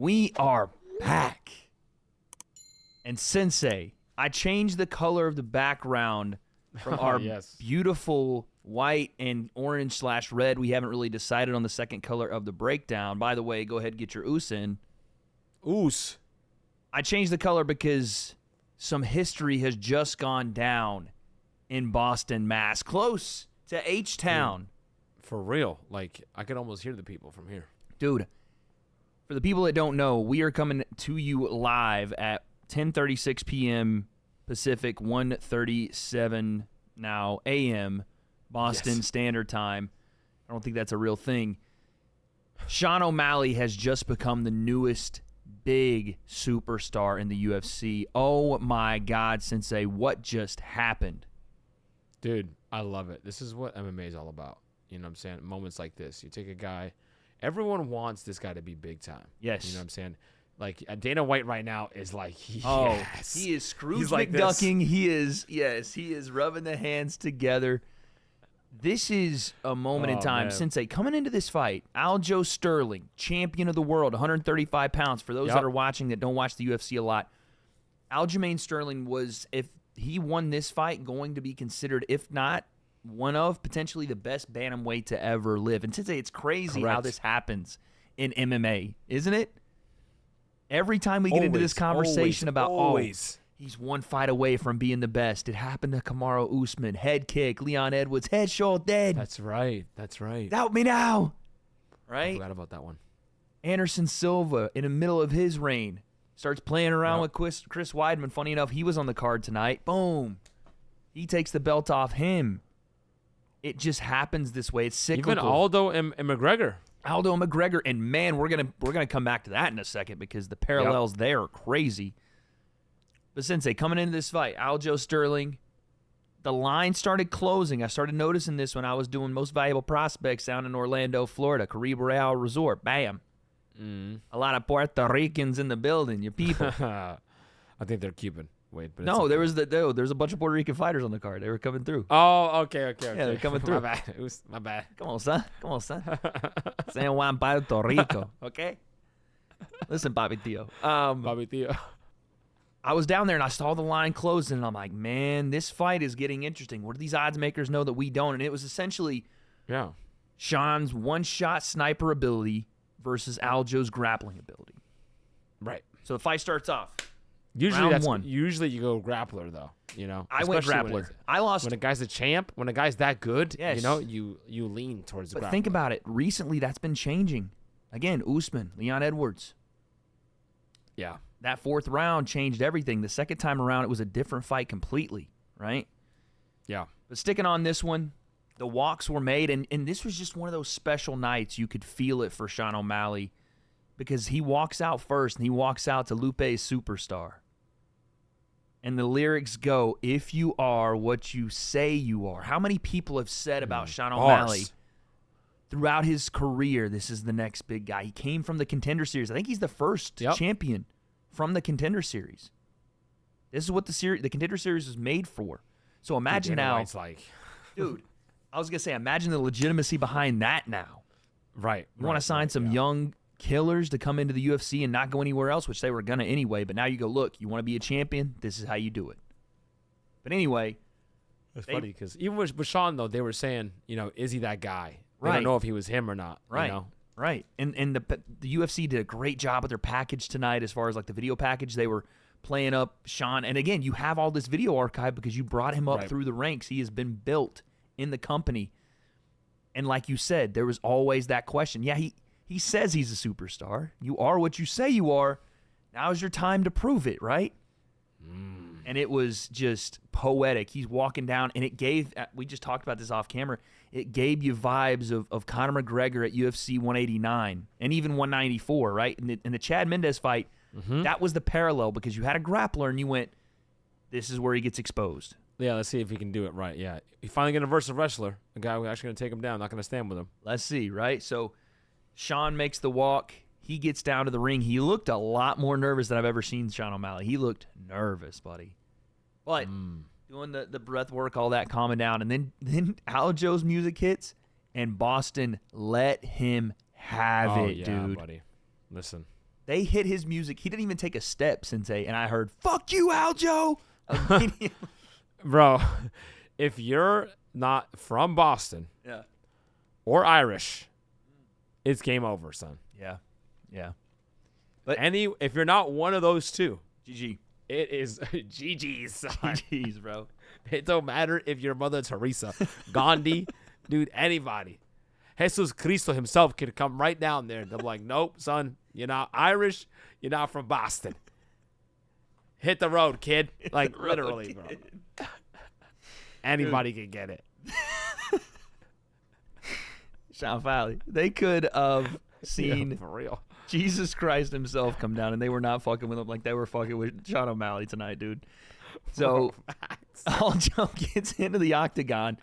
We are back. And Sensei, I changed the color of the background from our beautiful white and orange/red. We haven't really decided on the second color of the breakdown. By the way, go ahead and get your oos in. Oos. I changed the color because some history has just gone down in Boston, Mass. Close to H-Town. For real. Like, I could almost hear the people from here. Dude, for the people that don't know, we are coming to you live at 10:36 p.m. Pacific, 1:37 now a.m. Boston Standard Time. I don't think that's a real thing. Sean O'Malley has just become the newest big superstar in the UFC. Oh, my God, Sensei, what just happened? Dude, I love it. This is what MMA is all about. You know what I'm saying? Moments like this. You take a guy. Everyone wants this guy to be big time. Yes. You know what I'm saying? Like, Dana White right now is like, yes. Oh, he is Scrooge McDucking. He is rubbing the hands together. This is a moment in time. Man. Sensei, coming into this fight, Aljo Sterling, champion of the world, 135 pounds. For those that are watching that don't watch the UFC a lot, Aljamain Sterling was, if he won this fight, going to be considered, if not one of, potentially the best bantamweight to ever live. And Sensei, it's crazy how this happens in MMA, isn't it? Every time we get into this conversation about, he's one fight away from being the best. It happened to Kamaru Usman. Head kick, Leon Edwards, head, shoulder, dead. That's right. Doubt me now. Right? I forgot about that one. Anderson Silva, in the middle of his reign, starts playing around with Chris Weidman. Funny enough, he was on the card tonight. Boom. He takes the belt off him. It just happens this way. It's cyclical. Even Aldo and McGregor. Aldo and McGregor, and man, we're gonna come back to that in a second because the parallels there are crazy. But Sensei, coming into this fight, Aljo Sterling, the line started closing. I started noticing this when I was doing Most Valuable Prospects down in Orlando, Florida, Caribe Real Resort. Bam. A lot of Puerto Ricans in the building, your people. I think they're Cuban. Wait, but no, there's a bunch of Puerto Rican fighters on the card. They were coming through. Oh, okay. Yeah, they're coming through. My bad. Come on, son. San Juan, Puerto Rico. Okay. Listen, Bobby Tio. I was down there and I saw the line closing, and I'm like, man, this fight is getting interesting. What do these odds makers know that we don't? And it was essentially Sean's one-shot sniper ability versus Aljo's grappling ability. Right. So the fight starts off. Usually you go grappler, though. You know, I went grappler. I lost when a guy's a champ. When a guy's that good, yes. You know, you lean towards the grappler. But think about it. Recently, that's been changing. Again, Usman, Leon Edwards. Yeah. That fourth round changed everything. The second time around, it was a different fight completely, right? Yeah. But sticking on this one, the walks were made, and this was just one of those special nights. You could feel it for Sean O'Malley because he walks out first, and he walks out to Lupe's Superstar. And the lyrics go, if you are what you say you are. How many people have said about Sean O'Malley throughout his career, this is the next big guy? He came from the Contender Series. I think he's the first champion from the Contender Series. This is what the Contender Series was made for. So imagine now. Dude, I was going to say, imagine the legitimacy behind that now. Right. You want to sign some young killers to come into the UFC and not go anywhere else, which they were going to anyway. But now you go, look, you want to be a champion? This is how you do it. But anyway. It's funny because even with Sean, though, they were saying, you know, is he that guy? Right. I don't know if he was him or not. Right. You know? Right. And the UFC did a great job with their package tonight as far as like the video package. They were playing up Sean. And again, you have all this video archive because you brought him up through the ranks. He has been built in the company. And like you said, there was always that question. Yeah, he says he's a superstar. You are what you say you are. Now's your time to prove it, right? And it was just poetic. He's walking down, and it gave, we just talked about this off camera, it gave you vibes of Conor McGregor at UFC 189 and even 194, right? In the Chad Mendez fight, that was the parallel because you had a grappler, and you went, this is where he gets exposed. Yeah, let's see if he can do it right. Yeah, he finally going to verse a wrestler, a guy who's actually going to take him down, not going to stand with him. Let's see, right? So Sean makes the walk. He gets down to the ring. He looked a lot more nervous than I've ever seen Sean O'Malley. He looked nervous, buddy. But doing the breath work, all that, calming down. And then Aljo's music hits, and Boston let him have it, yeah, dude. Buddy. Listen. They hit his music. He didn't even take a step, Sensei, and I heard, "Fuck you, Aljo." Immediately. Bro, if you're not from Boston or Irish, it's game over, son. Yeah. But if you're not one of those two, GG. it is GG's, son. GG's, bro. It don't matter if you're Mother Teresa, Gandhi, dude, anybody. Jesus Cristo himself could come right down there. And they're like, nope, son, you're not Irish. You're not from Boston. Hit the road, kid. Like, literally, bro. Anybody can get it. Sean Fowley. They could have seen for real. Jesus Christ himself come down, and they were not fucking with him like they were fucking with Sean O'Malley tonight, dude. So Aljo gets into the octagon.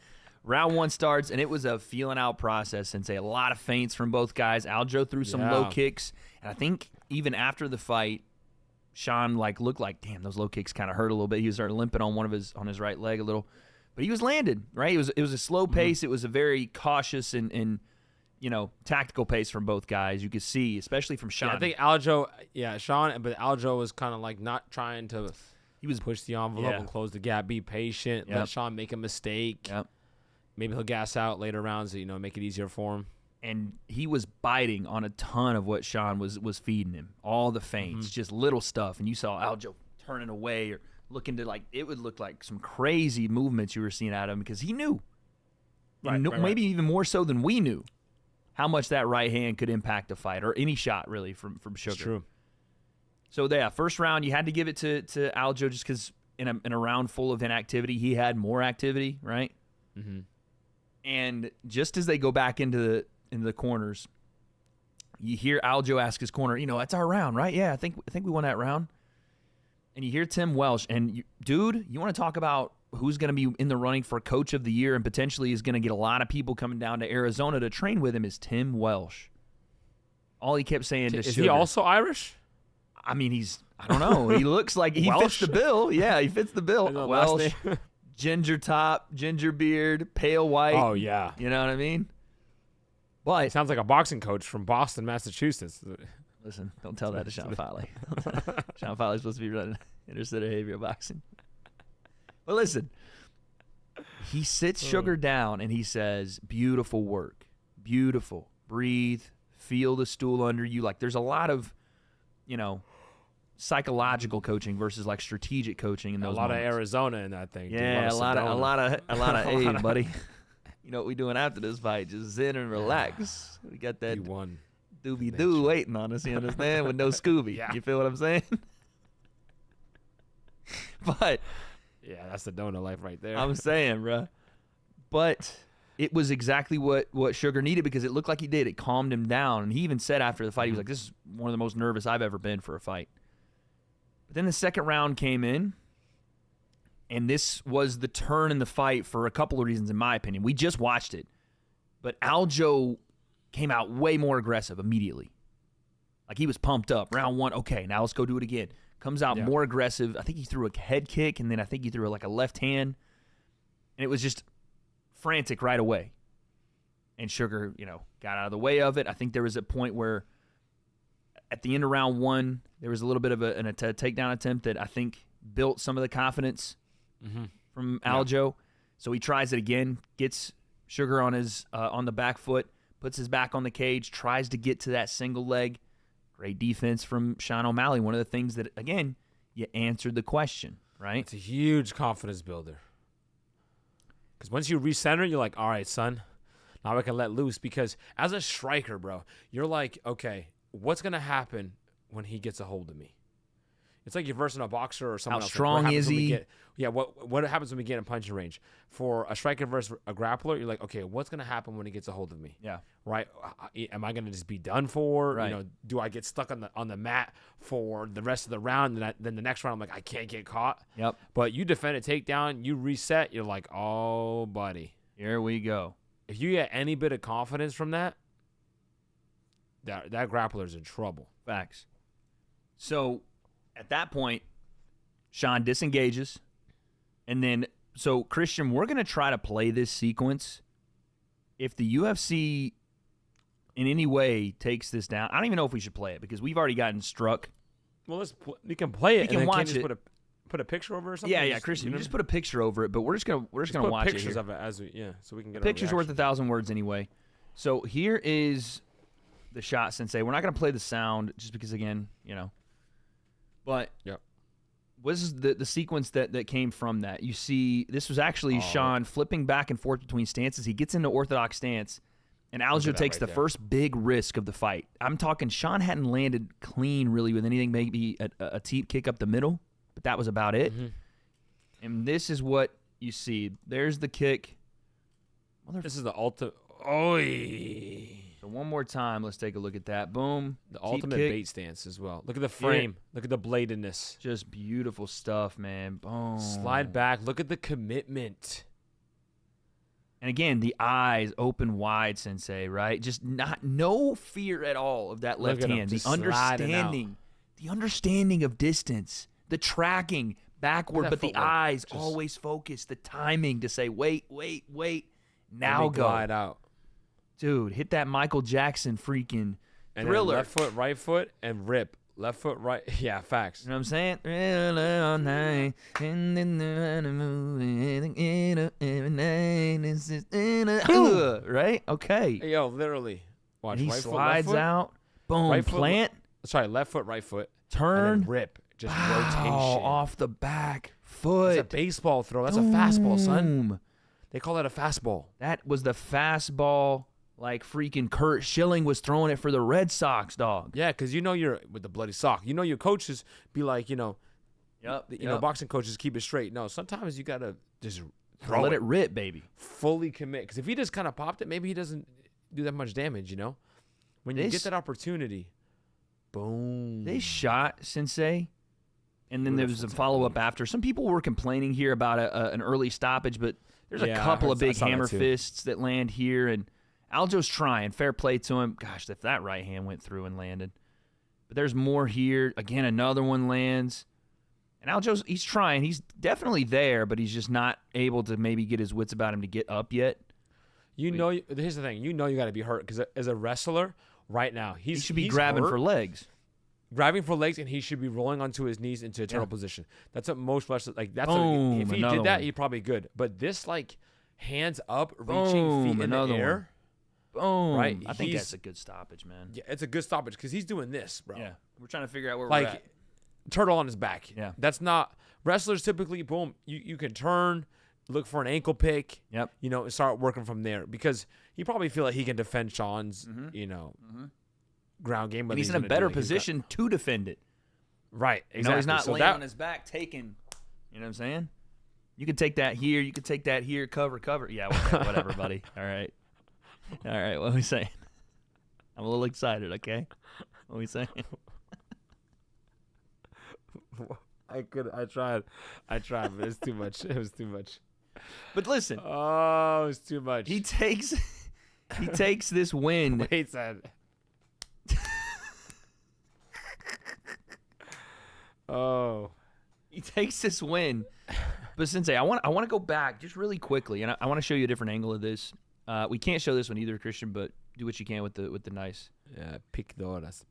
Round 1 starts, and it was a feeling out process. And a lot of feints from both guys. Aljo threw some low kicks, and I think even after the fight, Sean looked like, damn, those low kicks kind of hurt a little bit. He was starting limping on his right leg a little, but he was landed right. It was a slow pace. It was a very cautious and tactical pace from both guys. You could see, especially from Sean. Yeah, I think Aljo, Sean, but Aljo was kind of like not trying to. He was push the envelope and close the gap. Be patient. Let Sean make a mistake. Yep. Maybe he'll gas out later rounds to make it easier for him. And he was biting on a ton of what Sean was feeding him. All the feints, just little stuff. And you saw Aljo turning away or looking to it would look like some crazy movements you were seeing out of him because he knew. Right, maybe even more so than we knew how much that right hand could impact a fight or any shot really from Sugar. It's true. So first round you had to give it to Aljo just because in a round full of inactivity he had more activity, right? Mm-hmm. And just as they go back into the corners, you hear Aljo ask his corner, that's our round, right? Yeah, I think we won that round. And you hear Tim Welsh, and dude, you want to talk about who's going to be in the running for Coach of the Year and potentially is going to get a lot of people coming down to Arizona to train with him is Tim Welsh. All he kept saying to Is Sugar. he also Irish? I mean, I don't know. He looks like he fits the bill. Yeah, he fits the bill. Welsh. Ginger top, ginger beard, pale white. Oh, yeah. You know what I mean? But he sounds like a boxing coach from Boston, Massachusetts. Listen, don't tell that to Sean Fowley. Sean Fowley's supposed to be running interstate behavior boxing. But listen, he sits Sugar down and he says, beautiful work. Beautiful. Breathe. Feel the stool under you. There's a lot of, psychological coaching versus strategic coaching in those a lot moments. Of Arizona in that thing. Yeah, a lot of hey, buddy. You know what we doing after this fight? Just zen and relax. We got that doobie doo waiting on us, you understand? With no Scooby. You feel what I'm saying? But yeah, that's the donut life right there. I'm saying, bro. But it was exactly what Sugar needed because it looked like he did. It calmed him down. And he even said after the fight, he was like, this is one of the most nervous I've ever been for a fight. But then the second round came in, and this was the turn in the fight for a couple of reasons, in my opinion. We just watched it, but Aljo came out way more aggressive immediately. He was pumped up. Round 1, okay, now let's go do it again. Comes out more aggressive. I think he threw a head kick, and then I think he threw a left hand, and it was just frantic right away. And Sugar, got out of the way of it. I think there was a point where at the end of round 1, there was a little bit of a takedown attempt that I think built some of the confidence from Aljo. So he tries it again, gets Sugar on his on the back foot, puts his back on the cage, tries to get to that single leg. Great defense from Sean O'Malley. One of the things that, again, you answered the question, right? It's a huge confidence builder. Because once you recenter, you're like, all right, son, now I can let loose. Because as a striker, bro, you're like, okay, what's going to happen when he gets a hold of me? It's like you're versing a boxer or someone else. How strong is he? What happens when we get in punching range? For a striker versus a grappler, you're like, okay, what's going to happen when he gets a hold of me? Yeah. Right? Am I going to just be done for? Right. Do I get stuck on the mat for the rest of the round? And then the next round, I'm like, I can't get caught. Yep. But you defend a takedown, you reset, you're like, oh, buddy. Here we go. If you get any bit of confidence from that grappler's in trouble. Facts. So at that point, Sean disengages. And then, so Christian, we're going to try to play this sequence. If the UFC in any way takes this down, I don't even know if we should play it because we've already gotten struck. Well, you can play it. We can and then watch can't it. Just put a picture over it or something. Yeah, Christian, you just put a picture over it, but we're just gonna put watch pictures it here. of it as so we can get Pictures our worth 1,000 words anyway. So here is the shot, Sensei. We're not gonna play the sound just because, again, but Yep. This is the sequence that came from that. You see, this was actually Sean flipping back and forth between stances. He gets into orthodox stance, and Aljo takes the first big risk of the fight. I'm talking Sean hadn't landed clean really with anything, maybe a teep kick up the middle, but that was about it. Mm-hmm. And this is what you see. There's the kick. This is the ultimate. Oy. So one more time, let's take a look at that. Boom. The ultimate kick. bait stance as well. Look at the frame. Yeah. Look at the bladedness. Just beautiful stuff, man. Boom. Slide back. Look at the commitment. And again, the eyes open wide, Sensei, right? Just no fear at all of that left hand. The understanding of distance, the tracking backward, but the eyes always focus, the timing to say, wait, now go. Glide out. Dude, hit that Michael Jackson freaking and Thriller. Left foot, right foot, and rip. Left foot, right. Yeah, facts. You know what I'm saying? All night, right? Okay. Hey, yo, literally. Watch. And he right slides foot, left foot, out. Boom. right foot, Plant. Sorry, left foot, right foot. Turn. And then rip. Just Pow, rotation. off the back foot. It's a baseball throw. That's a fastball, son. They call that a fastball. That was the fastball, like freaking Kurt Schilling was throwing it for the Red Sox, dog. Yeah, because you're with the bloody sock. Your coaches be like, boxing coaches keep it straight. No, sometimes you gotta just let it rip, baby. Fully commit. Because if he just kind of popped it, maybe he doesn't do that much damage. When you get that opportunity, boom. They shot Sensei. And then there was a follow-up after. Some people were complaining here about an early stoppage, but there's a couple of big hammer fists that land here. And Aljo's trying. Fair play to him. Gosh, if that right hand went through and landed. But there's more here. Again, another one lands. And he's trying. He's definitely there, but he's just not able to maybe get his wits about him to get up yet. Here's the thing. You got to be hurt because as a wrestler right now, he should be grabbing for legs. Grabbing for legs, and he should be rolling onto his knees into a turtle position. That's what most wrestlers like. That's Boom, if he did that, he'd probably good. But this hands up, reaching feet in the air. Boom. Right. I think that's a good stoppage, man. Yeah, it's a good stoppage because he's doing this, bro. Yeah, we're trying to figure out where we're at. Turtle on his back. Yeah, that's not wrestlers typically. Boom, you can turn, look for an ankle pick. Yep. And start working from there because you probably feel like he can defend Sean's. Ground game, and he's in a better position to defend it. Right, exactly. He's not laying on his back taking. You know what I'm saying? You could take that here. You could take that here. Cover. Yeah, whatever, buddy. All right. What are we saying? I'm a little excited. Okay. What are we saying? I tried, but it's too much. It was too much. But listen. Oh, it was too much. He takes this win. Wait, son. Oh, he takes this win, but Sensei, I want to go back just really quickly, and I want to show you a different angle of this. We can't show this one either, Christian, but do what you can with the nice, picdoras,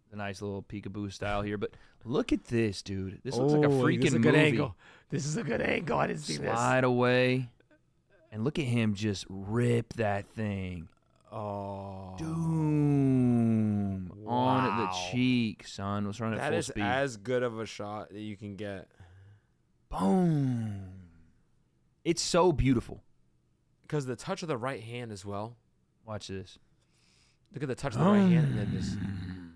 the nice little peekaboo style here. But look at this, dude. This looks like a freaking this is a movie. good angle. This is a good angle. I didn't see this. Slide away, and look at him just rip that thing. Oh, Doom on the cheek, son. Let's run it full speed. That is as good of a shot that you can get. Boom. It's so beautiful. Because the touch of the right hand as well. Watch this. Look at the touch of the right hand and then just boom.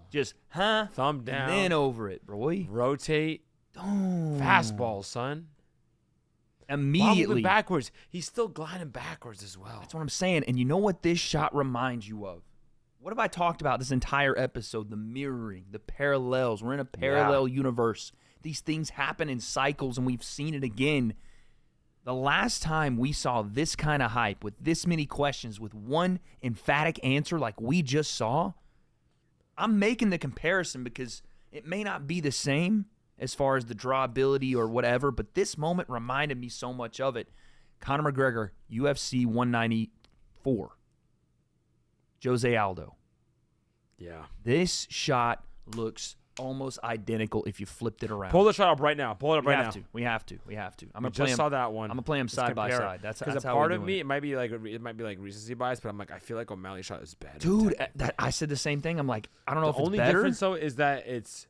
Just thumb down. And then over it, bro. Rotate. Boom. Fastball, son. Immediately backwards. He's still gliding backwards as well. That's what I'm saying. And you know what this shot reminds you of? What have I talked about this entire episode? The mirroring, the parallels. We're in a parallel universe. These things happen in cycles, and we've seen it again. The last time we saw this kind of hype with this many questions with one emphatic answer like we just saw, I'm making the comparison because it may not be the same as far as the drawability or whatever, but this moment reminded me so much of it. Conor McGregor, UFC 194. Jose Aldo. Yeah. This shot looks almost identical if you flipped it around. Pull the shot up right now. Pull it up right now. We have to. I'm We gonna play just him. saw that one. I'm gonna play them side by side. That's because a how part we're of doing me, it. it might be like recency bias, but I'm like, I feel like O'Malley's shot is better. Dude, I said the same thing. I'm like, I don't know if the it's only better. difference though is that it's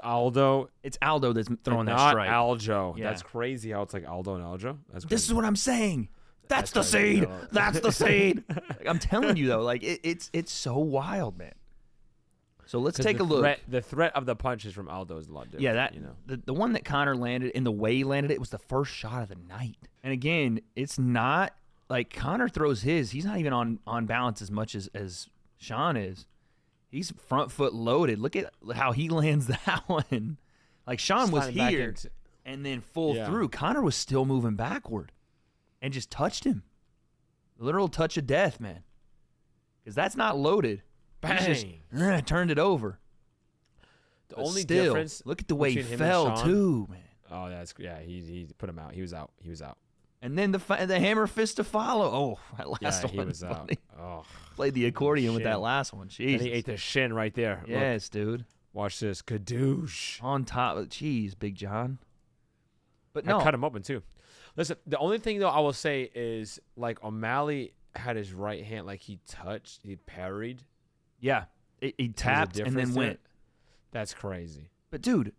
Aldo. It's Aldo that's throwing that not strike. Aljo. Yeah. That's crazy how it's like Aldo and Aljo. That's crazy. This is what I'm saying. That's the crazy. seed. That's the seed. Like, I'm telling you though, like it's so wild, man. So let's take a look. The threat of the punches from Aldo is a lot different. Yeah, you know. the one that Conor landed and the way he landed it was the first shot of the night. And again, it's not like Conor throws his. He's not even on balance as much as Sean is. He's front foot loaded. Look at how he lands that one. Like Sean was Sliding back here into- and then full Yeah. through. Conor was still moving backward and just touched him. Literal touch of death, man. Because that's not loaded. Bang. He's just, turned it over. The But only still, difference. look at the way he between him fell and Sean, too, man. Oh, he put him out. He was out. And then the hammer fist to follow. Oh, that last Yeah, one. he was out. funny. Oh, Played the accordion with that Shin. last one. and Jesus. he ate the shin right there. Look, Yes, dude. watch this. Kadoosh. On top of cheese, Big John. But I no, cut him open too. Listen, the only thing though I will say is like O'Malley had his right hand, like he parried. yeah, he There's a tapped and then difference there. went. That's crazy. But dude,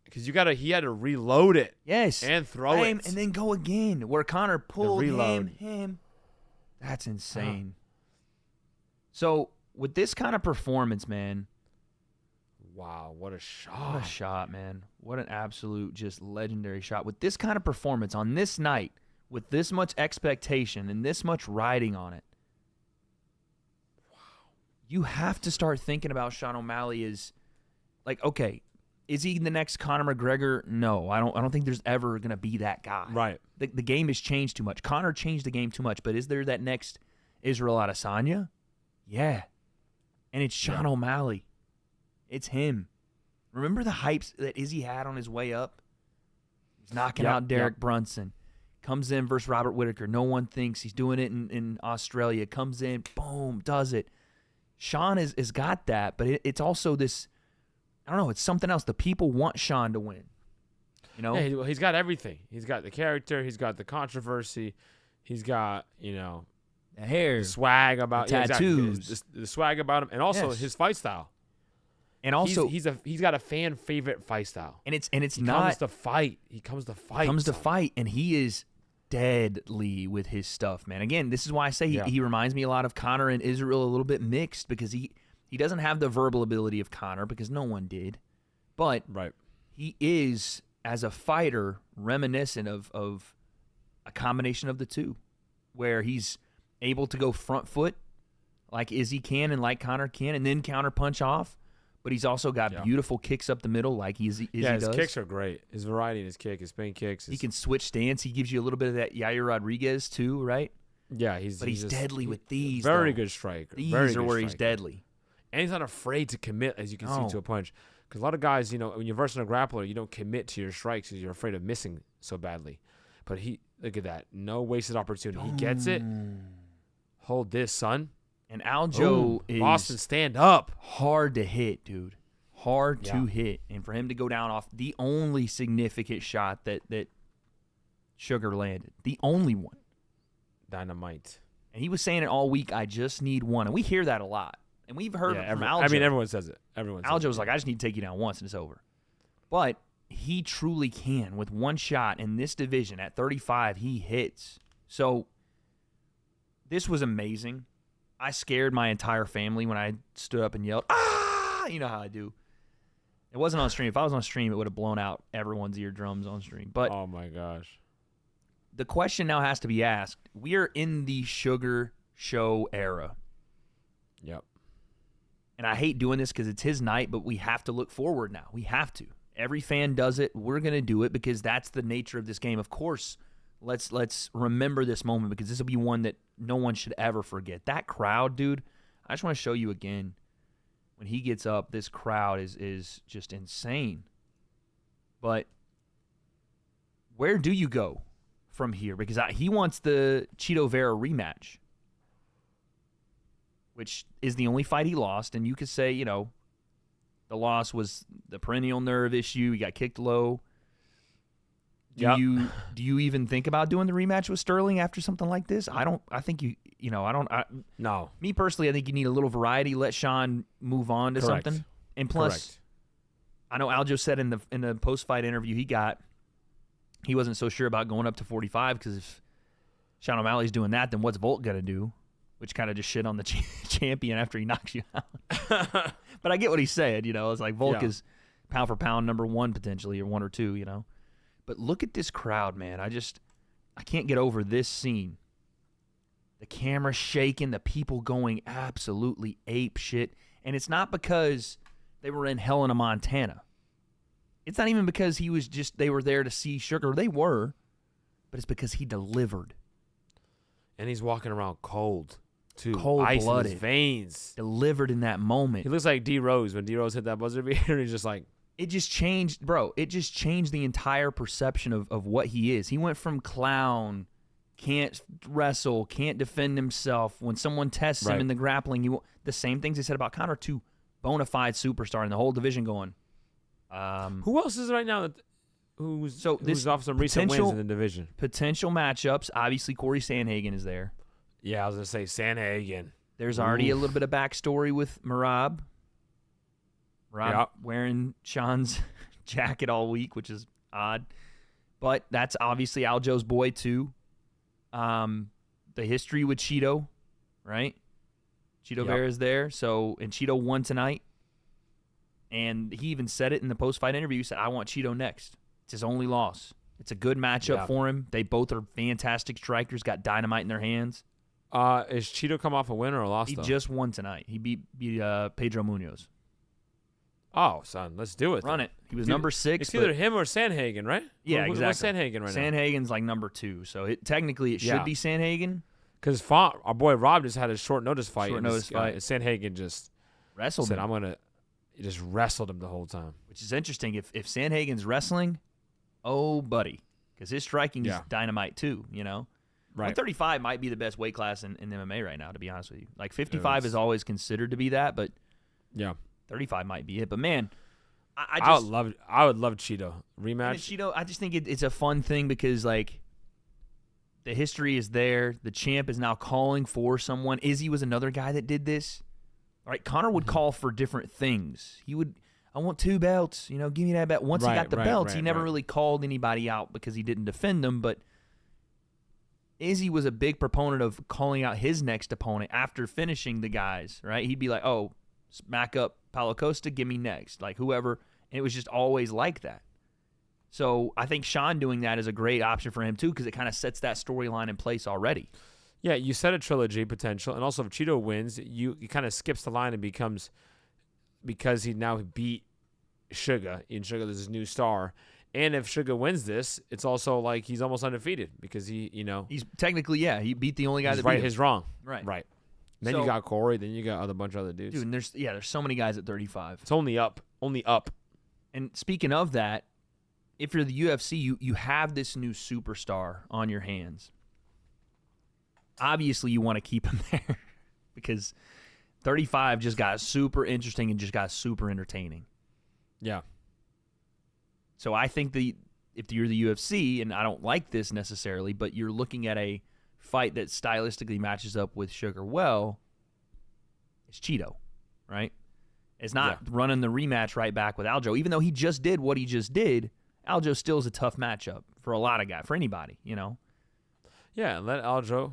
Because he had to reload it yes, and throw it. and then go again. Where Conor pulled reload. him. That's insane. So with this kind of performance, man, Wow, what a shot! what a shot, man. What an absolute just legendary shot. With this kind of performance on this night, with this much expectation and this much riding on it, you have to start thinking about Sean O'Malley as like, okay, is he the next Conor McGregor? No, I don't think there's ever gonna be that guy. Right. The game has changed too much. Conor changed the game too much, but is there that next Israel Adesanya? Yeah. And it's Sean O'Malley. It's him. Remember the hypes that Izzy had on his way up? He's knocking out Derek Brunson. Comes in versus Robert Whittaker. No one thinks he's doing it in Australia. Comes in, boom, does it. Sean has got that, but it's also this, I don't know, it's something else. The people want Sean to win. You know? Yeah, he's got everything. He's got the character. He's got the controversy. He's got, The hair. the swag about The tattoos. Exactly. The swag about him, and also Yes. his fight style. And also, he's got a fan favorite fight style. and it's He not comes to fight. He comes to fight. comes to son. fight, and he is deadly with his stuff, man. Again, this is why I say he reminds me a lot of Conor and Israel, a little bit mixed, because he doesn't have the verbal ability of Conor, because no one did, but Right. he is, as a fighter, reminiscent of a combination of the two, where he's able to go front foot like Izzy can and like Conor can, and then counter punch off. But he's also got beautiful kicks up the middle like Izzy His does. kicks are great. His variety in his kick, his spin kicks. He can switch stance. He gives you a little bit of that Yair Rodriguez too, right? Yeah, he's But he's deadly with these. Very though. good striker. These very are good where he's striker. deadly. And he's not afraid to commit, as you can No. see, to a punch. Because a lot of guys, when you're versing a grappler, you don't commit to your strikes because you're afraid of missing so badly. But look at that. No wasted opportunity. He gets it. Hold this, son. And Aljo Ooh, is Boston, stand up. hard to hit, dude. Hard Yeah. to hit. And for him to go down off the only significant shot that Sugar landed, the only one. Dynamite. And he was saying it all week, I just need one. And we hear that a lot. And we've heard it from Aljo. I mean, everyone says it. Aljo's like, I just need to take you down once and it's over. But he truly can with one shot in this division at 35. He hits. So this was amazing. I scared my entire family when I stood up and yelled, ah! You know how I do. It wasn't on stream. If I was on stream, it would have blown out everyone's eardrums on stream. But Oh, my gosh. the question now has to be asked. We are in the Sugar Show era. Yep. And I hate doing this because it's his night, but we have to look forward now. We have to. Every fan does it. We're going to do it because that's the nature of this game. Of course, let's remember this moment because this will be one that no one should ever forget. That crowd, dude, I just want to show you again. When he gets up, this crowd is just insane. But where do you go from here? Because he wants the Cheeto Vera rematch. which is the only fight he lost. And you could say, you know, the loss was the perennial nerve issue. He got kicked low. Do you even think about doing the rematch with Sterling after something like this? No. Me personally, I think you need a little variety. Let Sean move on to something. And plus, I know Aljo said in the post-fight interview he wasn't so sure about going up to 45 because if Sean O'Malley's doing that, then what's Volk going to do? Which kind of just shit on the champion after he knocks you out. But I get what he said, you know. It's like Volk is pound for pound number 1 potentially, or 1 or 2, you know. But look at this crowd, man. I can't get over this scene. The camera shaking, the people going absolutely ape shit. And it's not because they were in Helena, Montana. It's not even because they were there to see Sugar. They were. But it's because he delivered. And he's walking around cold, too. Cold-blooded. Ice in his veins. Delivered in that moment. He looks like D. Rose. When D. Rose hit that buzzer beater, he's just like... It just changed, bro. It just changed the entire perception of what he is. He went from clown, can't wrestle, can't defend himself. When someone tests him in the grappling, the same things they said about Conor, to bona fide superstar in the whole division going. Who else is right now who's off some recent wins in the division? Potential matchups. Obviously, Corey Sandhagen is there. Yeah, I was going to say Sandhagen. There's already a little bit of backstory with Merab. Wearing Sean's jacket all week, which is odd. But that's obviously Aljo's boy, too. The history with Cheeto, right? Cheeto Vera is there. And Cheeto won tonight. And he even said it in the post-fight interview. He said, I want Cheeto next. It's his only loss. It's a good matchup for him. They both are fantastic strikers, got dynamite in their hands. Is Cheeto come off a win or a loss, He though? just won tonight. He beat Pedro Munoz. Oh, son, let's do it. Run it. He was number 6. It's either him or Sandhagen, right? Yeah, exactly. What's Sandhagen right now? Sandhagen's like number 2, so technically it should be Sandhagen. Because our boy Rob just had a short notice fight. Sandhagen just wrestled him. He just wrestled him the whole time. Which is interesting. If Sandhagen's wrestling, oh, buddy. Because his striking is dynamite too, you know? Right. 135 might be the best weight class in MMA right now, to be honest with you. Like 55 is always considered to be that, but 35 might be it. But man, I would love Cheeto rematch. Cheeto, I just think it's a fun thing because like the history is there. The champ is now calling for someone. Izzy was another guy that did this. Right? Conor would call for different things. He would, I want 2 belts. You know, give me that belt. Once he got the belts, he never really called anybody out because he didn't defend them. But Izzy was a big proponent of calling out his next opponent after finishing the guys, right? He'd be like, oh, smack up Paulo Costa, give me next. Like whoever. And it was just always like that. So I think Sean doing that is a great option for him too because it kind of sets that storyline in place already. Yeah, you set a trilogy potential. And also if Cheeto wins, he kind of skips the line and becomes, because he now beat Sugar, and Sugar is his new star. And if Sugar wins this, it's also like he's almost undefeated because he's technically, he beat the only guy that right beat his wrong. Right. Then you got Corey, then you got a bunch of other dudes. Dude, and there's so many guys at 35. It's only up. And speaking of that, if you're the UFC, you have this new superstar on your hands. Obviously, you want to keep him there because 35 just got super interesting and just got super entertaining. Yeah. So I think if you're the UFC, and I don't like this necessarily, but you're looking at a fight that stylistically matches up with Sugar well, it's Cheeto, right? It's not running the rematch right back with Aljo. Even though he just did what he just did, Aljo still is a tough matchup for a lot of guys, for anybody, you know? Yeah, let Aljo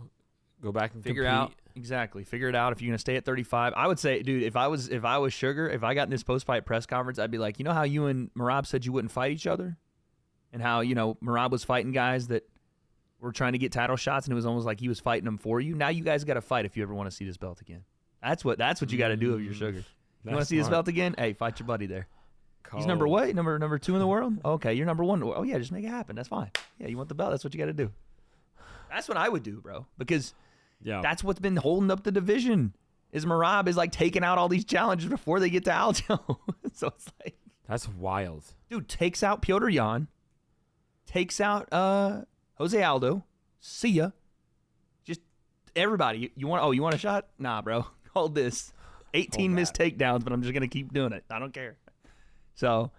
go back and figure compete. Out exactly. Figure it out if you're gonna stay at 35. I would say, dude, if I was Sugar, if I got in this post-fight press conference, I'd be like, you know how you and Merab said you wouldn't fight each other, and how Merab was fighting guys that were trying to get title shots, and it was almost like he was fighting them for you. Now you guys got to fight if you ever want to see this belt again. That's what you got to do if you're Sugar. You want to see this belt again? Hey, fight your buddy there. Cold. He's number what? Number 2 in the world? Okay, you're number 1. Oh yeah, just make it happen. That's fine. Yeah, you want the belt? That's what you got to do. That's what I would do, bro, because. Yeah, that's what's been holding up the division. Is Merab is like taking out all these challenges before they get to Aljo. So it's like that's wild. Dude takes out Piotr Jan, takes out Jose Aldo. See ya. Just everybody. You want a shot? Nah, bro. called this 18 missed takedowns, but I'm just going to keep doing it. I don't care. So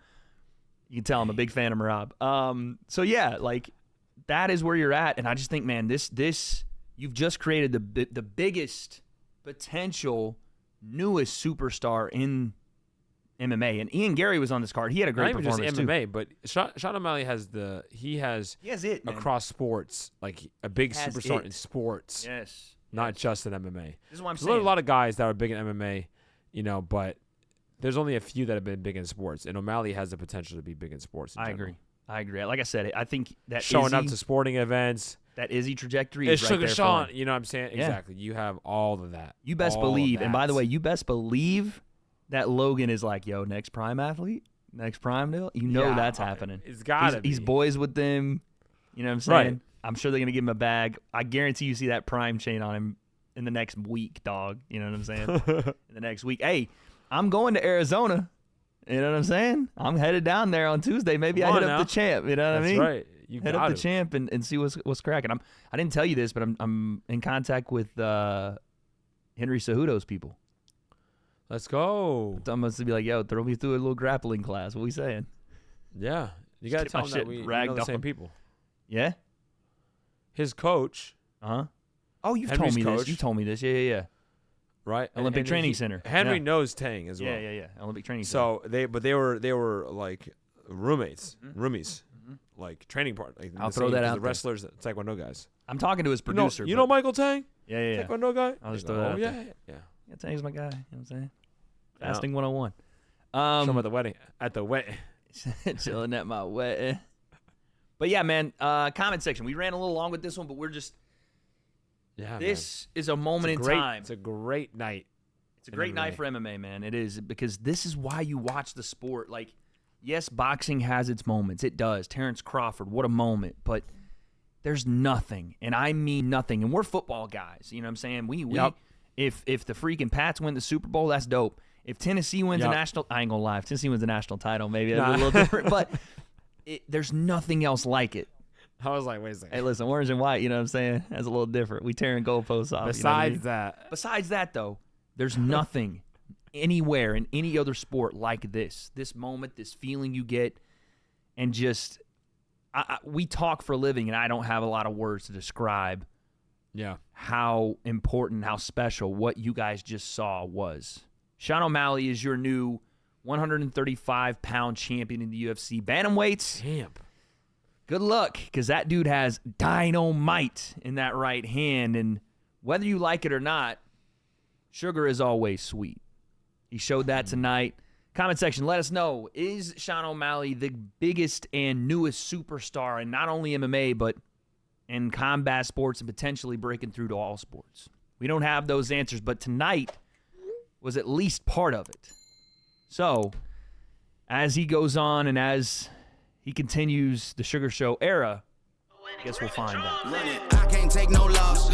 you can tell I'm a big fan of Merab. So, yeah, like that is where you're at. And I just think, man, this you've just created the biggest potential newest superstar in MMA. And Ian Gary was on this card. He had a great performance, not even just MMA, but Sean O'Malley has it, man. across sports, like a big superstar in sports. Yes. Not just in MMA. This is what I'm There's saying. a lot of guys that are big in MMA, but there's only a few that have been big in sports, and O'Malley has the potential to be big in sports. I agree. Like I said, I think that showing up to sporting events, that Izzy trajectory is right Sugar there Sean. for him. You know what I'm saying? Yeah. Exactly. You have all of that. You best believe. And by the way, you best believe that Logan is like, yo, next Prime athlete, next Prime deal. You know that's happening. It's gotta be. He's boys with them. You know what I'm saying? Right. I'm sure they're gonna give him a bag. I guarantee you see that Prime chain on him in the next week, dog. You know what I'm saying? In the next week. Hey, I'm going to Arizona. You know what I'm saying? I'm headed down there on Tuesday. Maybe I hit up the champ. You know what I mean? That's right. You hit up the champ and see what's cracking. I didn't tell you this, but I'm in contact with Henry Cejudo's people. Let's go. I'm supposed to be like, yo, throw me through a little grappling class. What we saying? Yeah. You got to tell him that we know the same people. Yeah? His coach. Uh-huh. Oh, you've Henry's told me coach. this. You told me this. Yeah. Right? Olympic Training Center. Henry knows Tang as well. Yeah. Olympic Training Center. So they were like roommates, roomies, like training partners. Like I'll throw that out the wrestlers, Taekwondo guys. I'm talking to his producer. You know Michael Tang? Yeah. Taekwondo guy? I'll just throw that out there. Yeah. Yeah, Tang's my guy. You know what I'm saying? Fasting 101. Show him at the wedding. At the wedding. Chilling at my wedding. But yeah, man, comment section. We ran a little long with this one, but we're just this is a moment in time. It's a great night. It's a great night for MMA, man. It is, because this is why you watch the sport. Like, yes, boxing has its moments. It does. Terrence Crawford, what a moment. But there's nothing, and I mean nothing. And we're football guys. You know what I'm saying? We if the freaking Pats win the Super Bowl, that's dope. If Tennessee wins a national, I ain't gonna lie. If Tennessee wins a national title, maybe that's a little different. But there's nothing else like it. I was like, wait a second. Hey, listen, orange and white, you know what I'm saying? That's a little different. We tearing goalposts off. Besides that, though, there's nothing anywhere in any other sport like this. This moment, this feeling you get, and just we talk for a living, and I don't have a lot of words to describe how important, how special what you guys just saw was. Sean O'Malley is your new 135-pound champion in the UFC. Bantamweights. Champ. Good luck, because that dude has dynamite in that right hand, and whether you like it or not, sugar is always sweet. He showed that tonight. Comment section, let us know, is Sean O'Malley the biggest and newest superstar in not only MMA, but in combat sports and potentially breaking through to all sports? We don't have those answers, but tonight was at least part of it. So, as he goes on and as he continues the Sugar Show era, I guess we'll find out. I can't take no loss.